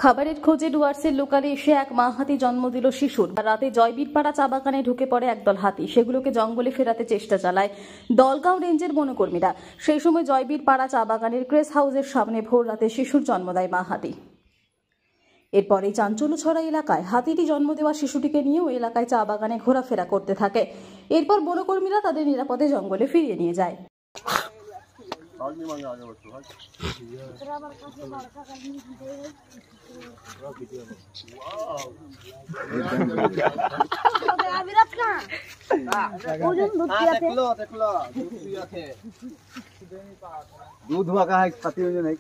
খাবারের খোঁজে ডুয়ার্সের লোকালে এসে এক মা হাতি জন্ম দিল শিশুর। রাতে জয়বীরপাড়া চা বাগানে ঢুকে পড়ে একদল হাতি, সেগুলোকে জঙ্গলে ফেরাতে চেষ্টা চালায় দলগাঁও রেঞ্জের বনকর্মীরা। সেই সময় জয়বীরপাড়া চা বাগানের ক্রেস হাউসের সামনে ভোর রাতে শিশুর জন্ম দেয় মা হাতি। এরপরেই চাঞ্চল্য ছড়া এলাকায়। হাতিটি জন্ম দেওয়া শিশুটিকে নিয়ে ওই এলাকায় চা বাগানে ঘোরাফেরা করতে থাকে। এরপর বনকর্মীরা তাদের নিরাপদে জঙ্গলে ফিরিয়ে নিয়ে যায়। दूध हुआ का है पति में नहीं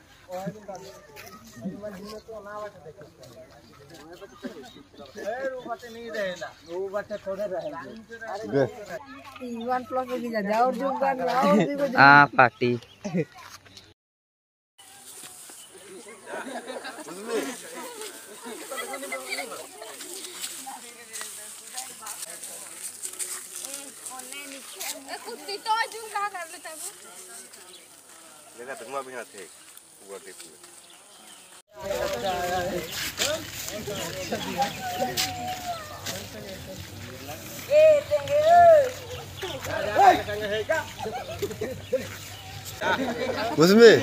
पार्टी देखा तो भी हाथ है वो देखो उसमें